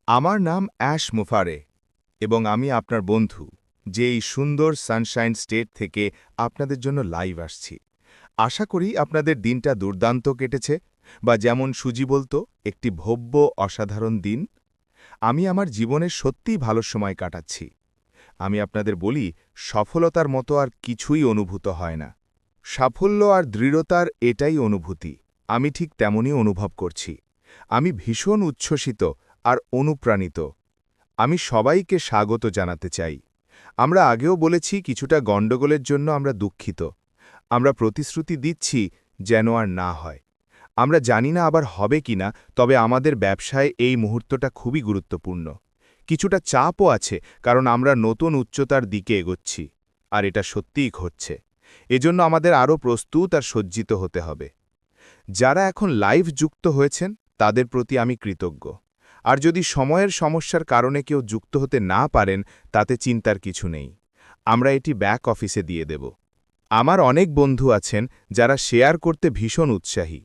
আমার নাম অ্যাশ মুফারে এবং আমি আপনার বন্ধু যে এই সুন্দর সানশাইন স্টেট থেকে আপনাদের জন্য লাইভ আসছি। আশা করি আপনাদের দিনটা দুর্দান্ত কেটেছে, বা যেমন সুজি বলতো, একটি ভব্য অসাধারণ দিন। আমি আমার জীবনের সত্যিই ভালো সময় কাটাচ্ছি। আমি আপনাদের বলি, সফলতার মতো আর কিছুই অনুভূত হয় না। সাফল্য আর দৃঢ়তার এটাই অনুভূতি। আমি ঠিক তেমনই অনুভব করছি। আমি ভীষণ উচ্ছ্বসিত আর অনুপ্রাণিত। আমি সবাইকে স্বাগত জানাতে চাই। আমরা আগেও বলেছি, কিছুটা গণ্ডগোলের জন্য আমরা দুঃখিত। আমরা প্রতিশ্রুতি দিচ্ছি যেন আর না হয়। আমরা জানি না আবার হবে কিনা, তবে আমাদের ব্যবসায় এই মুহূর্তটা খুবই গুরুত্বপূর্ণ। কিছুটা চাপও আছে, কারণ আমরা নতুন উচ্চতার দিকে এগোচ্ছি। আর এটা সত্যিই ঘটছে। এজন্য আমাদের আরও প্রস্তুত আর সজ্জিত হতে হবে। যারা এখন লাইভ যুক্ত হয়েছেন, তাদের প্রতি আমি কৃতজ্ঞ। আর যদি সময়ের সমস্যার কারণে কেউ যুক্ত হতে না পারেন, তাতে চিন্তার কিছু নেই। আমরা এটি ব্যাক অফিসে দিয়ে দেব। আমার অনেক বন্ধু আছেন যারা শেয়ার করতে ভীষণ উৎসাহী।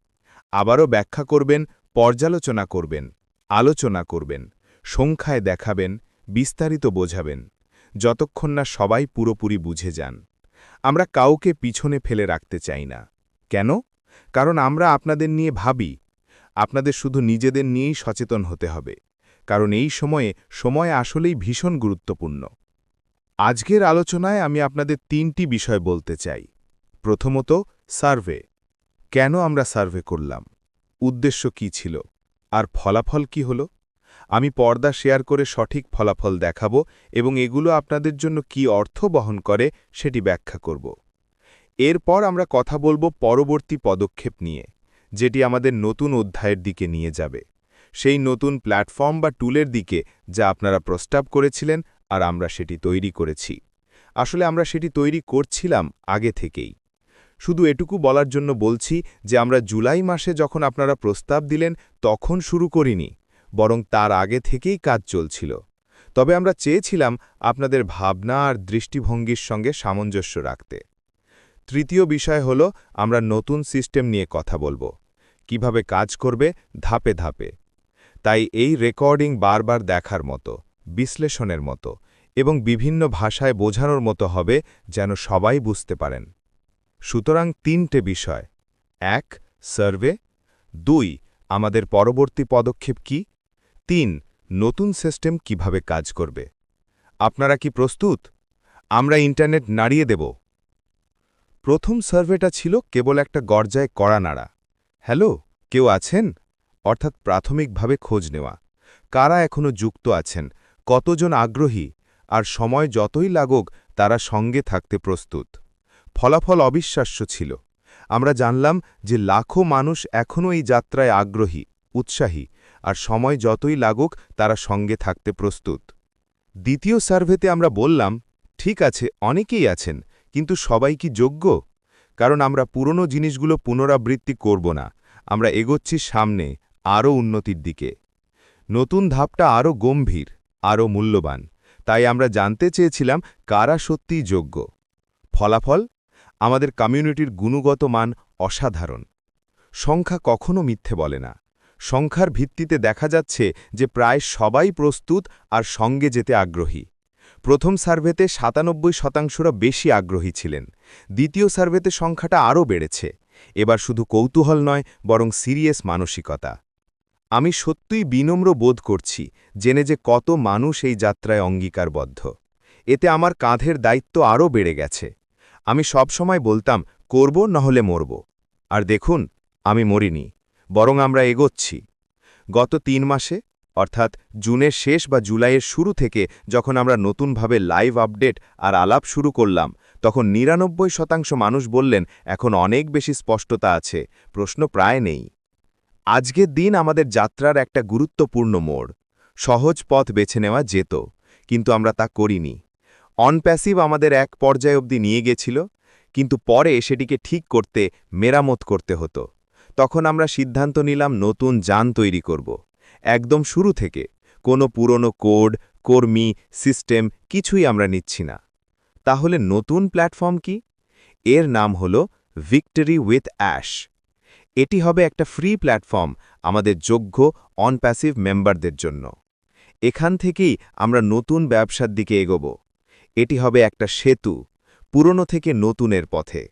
আবারও ব্যাখ্যা করবেন, পর্যালোচনা করবেন, আলোচনা করবেন, সংখ্যায় দেখাবেন, বিস্তারিত বোঝাবেন, যতক্ষণ না সবাই পুরোপুরি বুঝে যান। আমরা কাউকে পিছনে ফেলে রাখতে চাই না। কেন? কারণ আমরা আপনাদের নিয়ে ভাবি। আপনাদের শুধু নিজেদের নিয়েই সচেতন হতে হবে, কারণ এই সময় আসলেই ভীষণ গুরুত্বপূর্ণ। আজকের আলোচনায় আমি আপনাদের ৩টি বিষয় বলতে চাই। প্রথমত, সার্ভে। কেন আমরা সার্ভে করলাম? উদ্দেশ্য কি ছিল? আর ফলাফল কি হল? আমি পর্দা শেয়ার করে সঠিক ফলাফল দেখাব এবং এগুলো আপনাদের জন্য কি অর্থ বহন করে সেটি ব্যাখ্যা করব। এরপর আমরা কথা বলবো পরবর্তী পদক্ষেপ নিয়ে, যেটি আমাদের নতুন অধ্যায়ের দিকে নিয়ে যাবে, সেই নতুন প্ল্যাটফর্ম বা টুলের দিকে যা আপনারা প্রস্তাব করেছিলেন, আর আমরা সেটি তৈরি করেছি। আসলে আমরা সেটি তৈরি করছিলাম আগে থেকেই। শুধু এটুকু বলার জন্য বলছি যে আমরা জুলাই মাসে যখন আপনারা প্রস্তাব দিলেন, তখন শুরু করিনি, বরং তার আগে থেকেই কাজ চলছিল। তবে আমরা চেয়েছিলাম আপনাদের ভাবনা আর দৃষ্টিভঙ্গির সঙ্গে সামঞ্জস্য রাখতে। তৃতীয় বিষয় হল, আমরা নতুন সিস্টেম নিয়ে কথা বলবো, কিভাবে কাজ করবে ধাপে ধাপে। তাই এই রেকর্ডিং বারবার দেখার মতো, বিশ্লেষণের মতো এবং বিভিন্ন ভাষায় বোঝানোর মতো হবে, যেন সবাই বুঝতে পারেন। সুতরাং ৩টে বিষয়: ১. সার্ভে, ২. আমাদের পরবর্তী পদক্ষেপ কি, ৩. নতুন সিস্টেম কিভাবে কাজ করবে। আপনারা কি প্রস্তুত? আমরা ইন্টারনেট নাড়িয়ে দেব। প্রথম সার্ভেটা ছিল কেবল একটা গর্জায় কড়া নাড়া। হ্যালো, কেউ আছেন? অর্থাৎ প্রাথমিকভাবে খোঁজ নেওয়া। কারা এখনও যুক্ত আছেন, কতজন আগ্রহী, আর সময় যতই লাগুক তারা সঙ্গে থাকতে প্রস্তুত। ফলাফল অবিশ্বাস্য ছিল। আমরা জানলাম যে লাখো মানুষ এখনও এই যাত্রায় আগ্রহী, উৎসাহী, আর সময় যতই লাগুক তারা সঙ্গে থাকতে প্রস্তুত। দ্বিতীয় সার্ভেতে আমরা বললাম, ঠিক আছে, অনেকেই আছেন, কিন্তু সবাই কি যোগ্য? কারণ আমরা পুরনো জিনিসগুলো পুনরাবৃত্তি করব না। আমরা এগোচ্ছি সামনে, আরও উন্নতির দিকে। নতুন ধাপটা আরও গম্ভীর, আরও মূল্যবান। তাই আমরা জানতে চেয়েছিলাম কারা সত্যিই যোগ্য। ফলাফল: আমাদের কমিউনিটির গুণগত মান অসাধারণ। সংখ্যা কখনো মিথ্যে বলে না। সংখ্যার ভিত্তিতে দেখা যাচ্ছে যে প্রায় সবাই প্রস্তুত আর সঙ্গে যেতে আগ্রহী। প্রথম সার্ভেতে ৯৭%রা বেশি আগ্রহী ছিলেন। দ্বিতীয় সার্ভেতে সংখ্যাটা আরও বেড়েছে। এবার শুধু কৌতূহল নয়, বরং সিরিয়াস মানসিকতা। আমি সত্যিই বিনম্র বোধ করছি জেনে যে কত মানুষ এই যাত্রায় অঙ্গীকারবদ্ধ। এতে আমার কাঁধের দায়িত্ব আরও বেড়ে গেছে। আমি সবসময় বলতাম, করব নহলে মরব। আর দেখুন, আমি মরিনি, বরং আমরা এগোচ্ছি। গত ৩ মাসে, অর্থাৎ জুনের শেষ বা জুলাইয়ের শুরু থেকে যখন আমরা নতুনভাবে লাইভ আপডেট আর আলাপ শুরু করলাম, তখন ৯৯% মানুষ বললেন এখন অনেক বেশি স্পষ্টতা আছে, প্রশ্ন প্রায় নেই। আজকের দিন আমাদের যাত্রার একটা গুরুত্বপূর্ণ মোড়। সহজ পথ বেছে নেওয়া যেত, কিন্তু আমরা তা করিনি। অনপ্যাসিভ আমাদের এক পর্যায় অবধি নিয়ে গেছিল, কিন্তু পরে সেটিকে ঠিক করতে, মেরামত করতে হতো। তখন আমরা সিদ্ধান্ত নিলাম নতুন যান তৈরি করব। একদম শুরু থেকে কোনো পুরনো কোড, কর্মী, সিস্টেম কিছুই আমরা নিচ্ছি না। তাহলে নতুন প্ল্যাটফর্ম কি? এর নাম হল ভিক্টরি উইথ অ্যাশ। এটি হবে একটা ফ্রি প্ল্যাটফর্ম আমাদের যোগ্য অনপ্যাসিভ মেম্বারদের জন্য। এখান থেকেই আমরা নতুন ব্যবসার দিকে এগোব। এটি হবে একটা সেতু, পুরনো থেকে নতুনের পথে।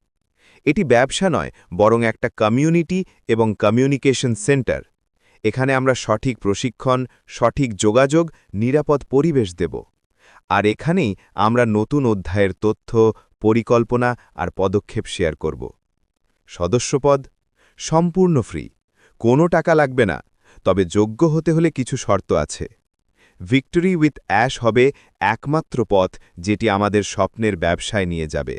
এটি ব্যবসা নয়, বরং একটা কমিউনিটি এবং কমিউনিকেশন সেন্টার। এখানে আমরা সঠিক প্রশিক্ষণ, সঠিক যোগাযোগ, নিরাপদ পরিবেশ দেব। আর এখানেই আমরা নতুন অধ্যায়ের তথ্য, পরিকল্পনা আর পদক্ষেপ শেয়ার করব। সদস্যপদ সম্পূর্ণ ফ্রি, কোনো টাকা লাগবে না, তবে যোগ্য হতে হলে কিছু শর্ত আছে। ভিক্টরি উইথ অ্যাশ হবে একমাত্র পথ যেটি আমাদের স্বপ্নের ব্যবসায় নিয়ে যাবে।